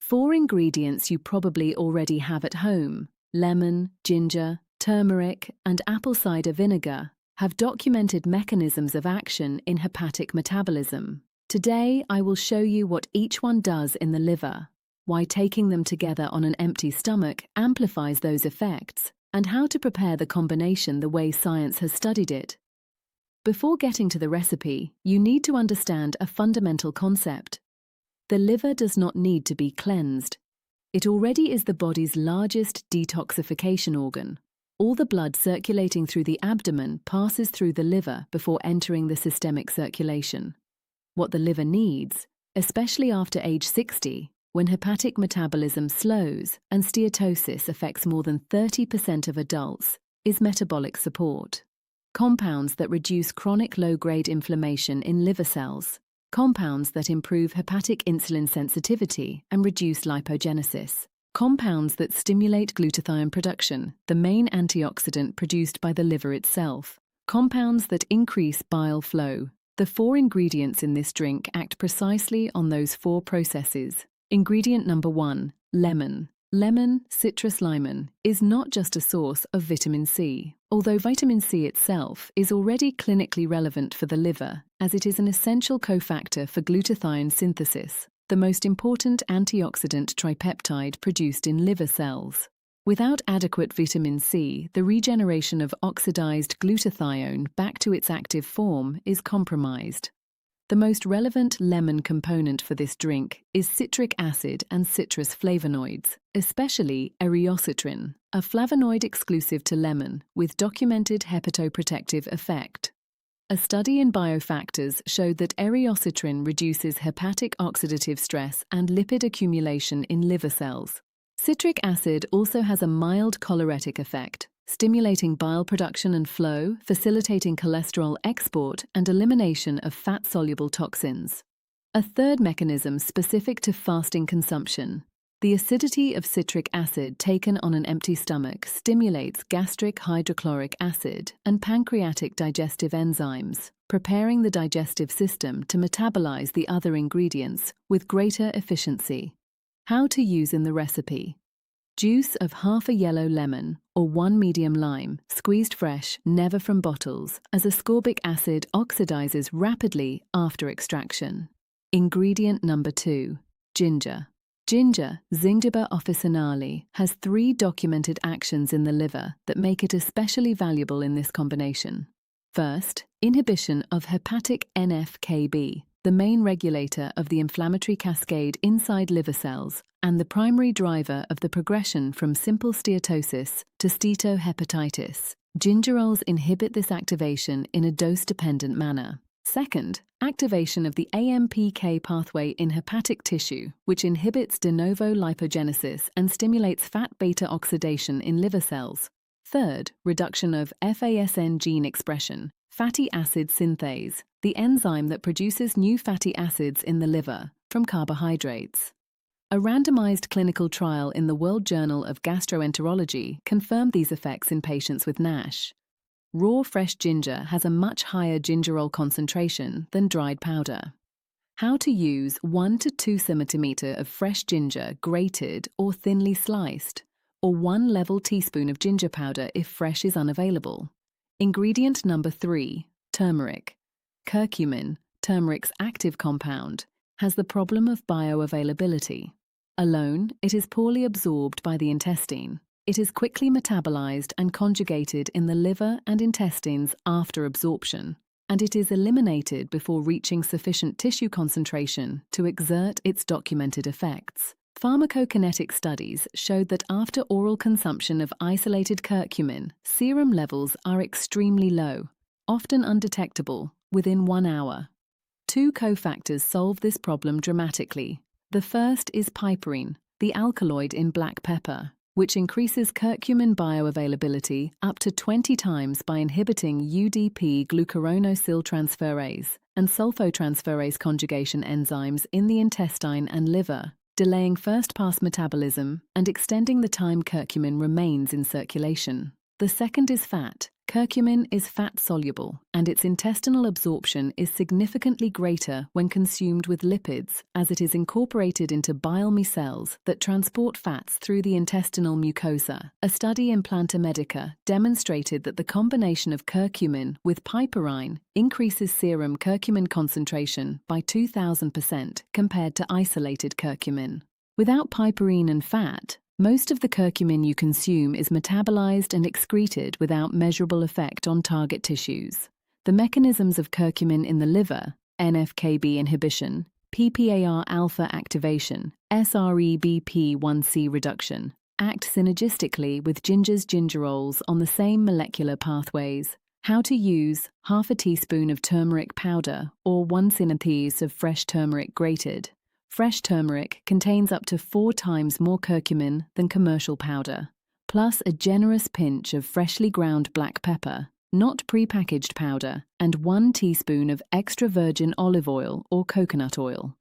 4 ingredients you probably already have at home: lemon, ginger, turmeric, and apple cider vinegar have documented mechanisms of action in hepatic metabolism. Today, I will show you what each one does in the liver, why taking them together on an empty stomach amplifies those effects, and how to prepare the combination the way science has studied it. Before getting to the recipe, you need to understand a fundamental concept. The liver does not need to be cleansed. It already is the body's largest detoxification organ. All the blood circulating through the abdomen passes through the liver before entering the systemic circulation. What the liver needs, especially after age 60, when hepatic metabolism slows and steatosis affects more than 30% of adults, is metabolic support. Compounds that reduce chronic low-grade inflammation in liver cells, compounds that improve hepatic insulin sensitivity and reduce lipogenesis, compounds that stimulate glutathione production, the main antioxidant produced by the liver itself, compounds that increase bile flow. The 4 ingredients in this drink act precisely on those 4 processes. Ingredient number 1, lemon. Lemon, citrus lemon, is not just a source of vitamin C, although vitamin C itself is already clinically relevant for the liver, as it is an essential cofactor for glutathione synthesis, the most important antioxidant tripeptide produced in liver cells. Without adequate vitamin C, the regeneration of oxidized glutathione back to its active form is compromised. The most relevant lemon component for this drink is citric acid and citrus flavonoids, especially eryocitrin, a flavonoid exclusive to lemon with documented hepatoprotective effect. A study in Biofactors showed that eryocitrin reduces hepatic oxidative stress and lipid accumulation in liver cells. Citric acid also has a mild choleretic effect, stimulating bile production and flow, facilitating cholesterol export and elimination of fat-soluble toxins. A third mechanism specific to fasting consumption. The acidity of citric acid taken on an empty stomach stimulates gastric hydrochloric acid and pancreatic digestive enzymes, preparing the digestive system to metabolize the other ingredients with greater efficiency. How to use in the recipe. Juice of half a yellow lemon or 1 medium lime, squeezed fresh, never from bottles, as ascorbic acid oxidizes rapidly after extraction. Ingredient number 2, ginger. Ginger, Zingiber officinale, has 3 documented actions in the liver that make it especially valuable in this combination. First, inhibition of hepatic NF-κB, the main regulator of the inflammatory cascade inside liver cells and the primary driver of the progression from simple steatosis to steatohepatitis. Gingerols inhibit this activation in a dose-dependent manner. Second, activation of the AMPK pathway in hepatic tissue, which inhibits de novo lipogenesis and stimulates fat beta oxidation in liver cells. Third, reduction of FASN gene expression, fatty acid synthase, the enzyme that produces new fatty acids in the liver from carbohydrates. A randomized clinical trial in the World Journal of Gastroenterology confirmed these effects in patients with NASH. Raw fresh ginger has a much higher gingerol concentration than dried powder. How to use 1 to 2 cm of fresh ginger grated or thinly sliced, or 1 level teaspoon of ginger powder if fresh is unavailable. Ingredient number 3, turmeric. Curcumin, turmeric's active compound, has the problem of bioavailability. Alone, it is poorly absorbed by the intestine. It is quickly metabolized and conjugated in the liver and intestines after absorption, and it is eliminated before reaching sufficient tissue concentration to exert its documented effects. Pharmacokinetic studies showed that after oral consumption of isolated curcumin, serum levels are extremely low, often undetectable, within 1 hour. 2 cofactors solve this problem dramatically. The first is piperine, the alkaloid in black pepper, which increases curcumin bioavailability up to 20 times by inhibiting UDP glucuronidosyltransferase and sulfotransferase conjugation enzymes in the intestine and liver, delaying first-pass metabolism and extending the time curcumin remains in circulation. The second is fat. Curcumin is fat-soluble, and its intestinal absorption is significantly greater when consumed with lipids, as it is incorporated into bile micelles that transport fats through the intestinal mucosa. A study in Planta Medica demonstrated that the combination of curcumin with piperine increases serum curcumin concentration by 2,000% compared to isolated curcumin. Without piperine and fat, most of the curcumin you consume is metabolized and excreted without measurable effect on target tissues. The mechanisms of curcumin in the liver, NF-κB inhibition, PPAR-alpha activation, SREBP1C reduction, act synergistically with ginger's gingerols on the same molecular pathways. How to use: half a teaspoon of turmeric powder or 1 synapse of fresh turmeric grated. Fresh turmeric contains up to 4 times more curcumin than commercial powder, plus a generous pinch of freshly ground black pepper, not prepackaged powder, and 1 teaspoon of extra virgin olive oil or coconut oil.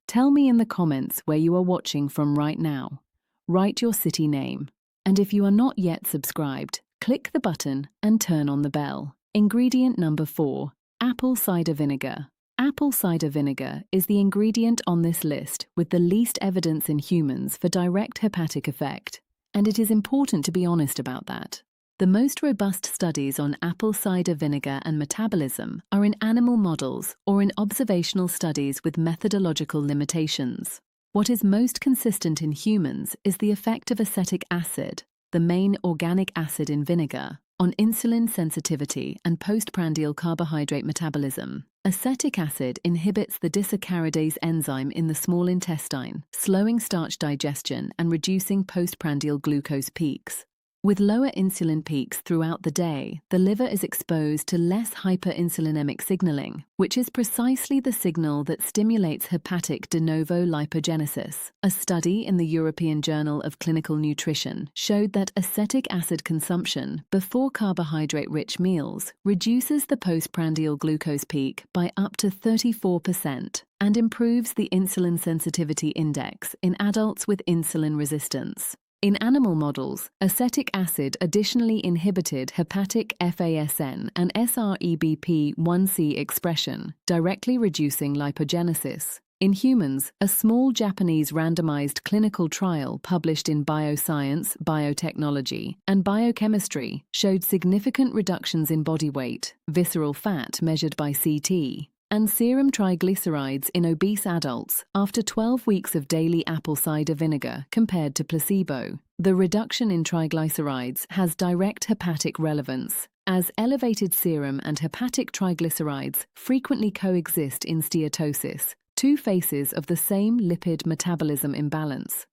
Tell me in the comments where you are watching from right now. Write your city name. And if you are not yet subscribed, click the button and turn on the bell. Ingredient number 4, apple cider vinegar. Apple cider vinegar is the ingredient on this list with the least evidence in humans for direct hepatic effect, and it is important to be honest about that. The most robust studies on apple cider vinegar and metabolism are in animal models or in observational studies with methodological limitations. What is most consistent in humans is the effect of acetic acid, the main organic acid in vinegar, on insulin sensitivity and postprandial carbohydrate metabolism. Acetic acid inhibits the disaccharidase enzyme in the small intestine, slowing starch digestion and reducing postprandial glucose peaks. With lower insulin peaks throughout the day, the liver is exposed to less hyperinsulinemic signaling, which is precisely the signal that stimulates hepatic de novo lipogenesis. A study in the European Journal of Clinical Nutrition showed that acetic acid consumption before carbohydrate-rich meals reduces the postprandial glucose peak by up to 34% and improves the insulin sensitivity index in adults with insulin resistance. In animal models, acetic acid additionally inhibited hepatic FASN and SREBP1C expression, directly reducing lipogenesis. In humans, a small Japanese randomized clinical trial published in Bioscience, Biotechnology, and Biochemistry showed significant reductions in body weight, visceral fat measured by CT, and serum triglycerides in obese adults after 12 weeks of daily apple cider vinegar compared to placebo. The reduction in triglycerides has direct hepatic relevance, as elevated serum and hepatic triglycerides frequently coexist in steatosis, 2 faces of the same lipid metabolism imbalance.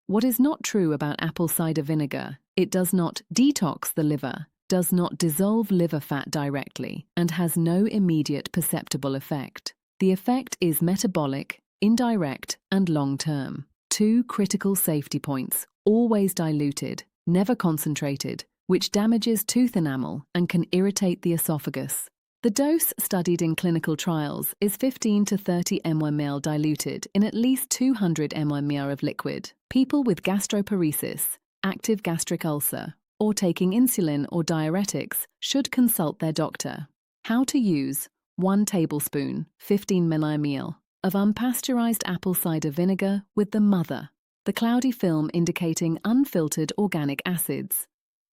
What is not true about apple cider vinegar: it does not detox the liver, does not dissolve liver fat directly, and has no immediate perceptible effect. The effect is metabolic, indirect, and long-term. 2 critical safety points: always diluted, never concentrated, which damages tooth enamel and can irritate the esophagus. The dose studied in clinical trials is 15 to 30 mmol diluted in at least 200 mmol of liquid. People with gastroparesis, active gastric ulcer, or taking insulin or diuretics should consult their doctor. How to use: 1 tablespoon, 15 mmol, of unpasteurized apple cider vinegar with the mother, the cloudy film indicating unfiltered organic acids.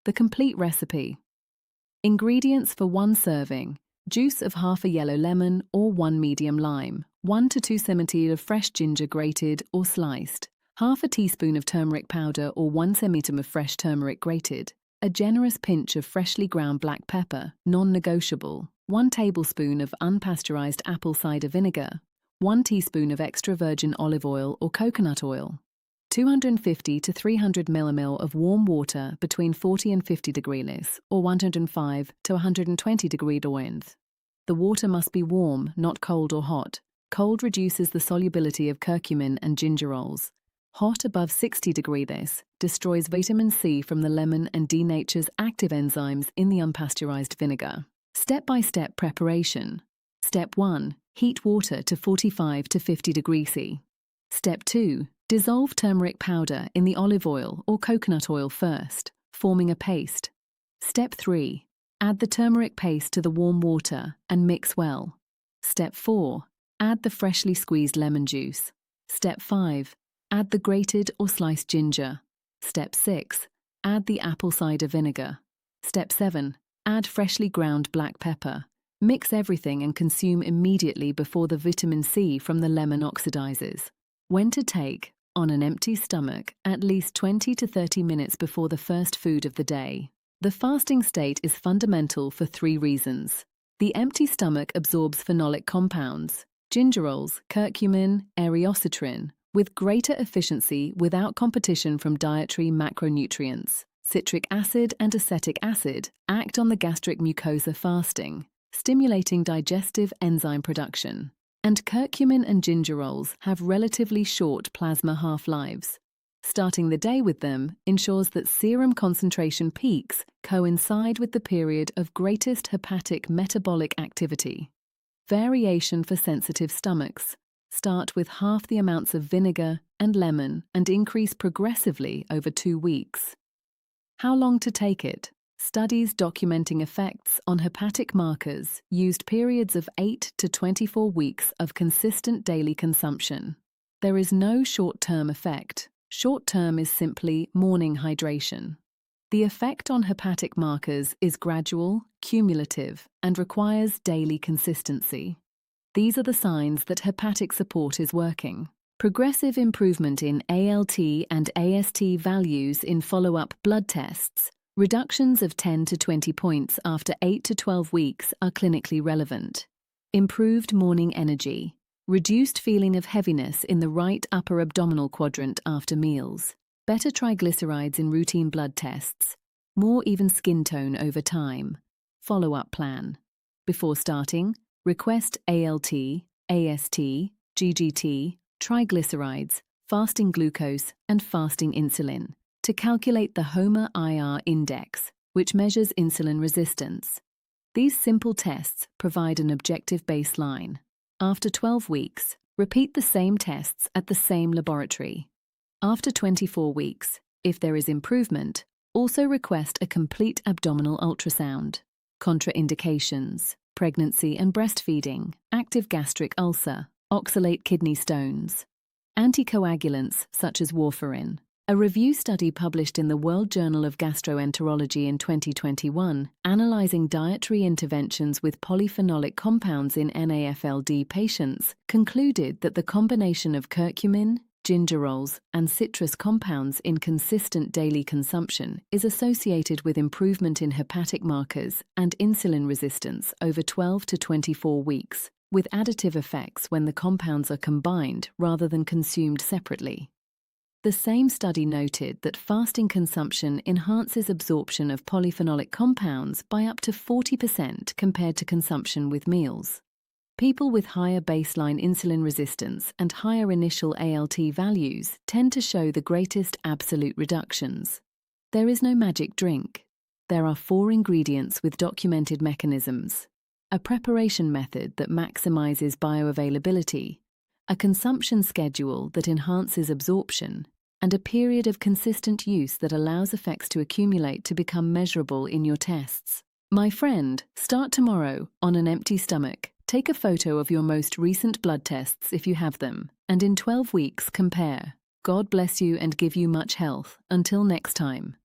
The complete recipe. Ingredients for 1 serving: juice of half a yellow lemon or 1 medium lime, 1 to 2 cm of fresh ginger grated or sliced, half a teaspoon of turmeric powder or 1 cm of fresh turmeric grated, a generous pinch of freshly ground black pepper, non-negotiable, 1 tablespoon of unpasteurized apple cider vinegar, 1 teaspoon of extra virgin olive oil or coconut oil, 250 to 300 mmol of warm water between 40 and 50 degrees or 105 to 120 degrees. The water must be warm, not cold or hot. Cold reduces the solubility of curcumin and gingerols. Hot above 60 degrees destroys vitamin C from the lemon and denatures active enzymes in the unpasteurized vinegar. Step-by-step preparation. Step 1. Heat water to 45 to 50 degrees C. Step 2. Dissolve turmeric powder in the olive oil or coconut oil first, forming a paste. Step 3. Add the turmeric paste to the warm water and mix well. Step 4. Add the freshly squeezed lemon juice. Step 5. Add the grated or sliced ginger. Step 6. Add the apple cider vinegar. Step 7. Add freshly ground black pepper. Mix everything and consume immediately before the vitamin C from the lemon oxidizes. When to take? On an empty stomach, at least 20 to 30 minutes before the first food of the day. The fasting state is fundamental for 3 reasons. The empty stomach absorbs phenolic compounds, gingerols, curcumin, eriocitrin, with greater efficiency without competition from dietary macronutrients. Citric acid and acetic acid act on the gastric mucosa fasting, stimulating digestive enzyme production. And curcumin and gingerols have relatively short plasma half-lives. Starting the day with them ensures that serum concentration peaks coincide with the period of greatest hepatic metabolic activity. Variation for sensitive stomachs. Start with half the amounts of vinegar and lemon and increase progressively over 2 weeks. How long to take it? Studies documenting effects on hepatic markers used periods of 8 to 24 weeks of consistent daily consumption. There is no short-term effect. Short-term is simply morning hydration. The effect on hepatic markers is gradual, cumulative, and requires daily consistency. These are the signs that hepatic support is working. Progressive improvement in ALT and AST values in follow-up blood tests. Reductions of 10 to 20 points after 8 to 12 weeks are clinically relevant. Improved morning energy. Reduced feeling of heaviness in the right upper abdominal quadrant after meals. Better triglycerides in routine blood tests. More even skin tone over time. Follow-up plan. Before starting, request ALT, AST, GGT, triglycerides, fasting glucose, and fasting insulin to calculate the HOMA-IR index, which measures insulin resistance. These simple tests provide an objective baseline. After 12 weeks, repeat the same tests at the same laboratory. After 24 weeks, if there is improvement, also request a complete abdominal ultrasound. Contraindications: pregnancy and breastfeeding, active gastric ulcer, oxalate kidney stones. Anticoagulants such as warfarin. A review study published in the World Journal of Gastroenterology in 2021, analyzing dietary interventions with polyphenolic compounds in NAFLD patients, concluded that the combination of curcumin, gingerols, and citrus compounds in consistent daily consumption is associated with improvement in hepatic markers and insulin resistance over 12 to 24 weeks, with additive effects when the compounds are combined rather than consumed separately. The same study noted that fasting consumption enhances absorption of polyphenolic compounds by up to 40% compared to consumption with meals. People with higher baseline insulin resistance and higher initial ALT values tend to show the greatest absolute reductions. There is no magic drink. There are 4 ingredients with documented mechanisms: a preparation method that maximizes bioavailability, a consumption schedule that enhances absorption, and a period of consistent use that allows effects to accumulate to become measurable in your tests. My friend, start tomorrow on an empty stomach. Take a photo of your most recent blood tests if you have them, and in 12 weeks compare. God bless you and give you much health. Until next time.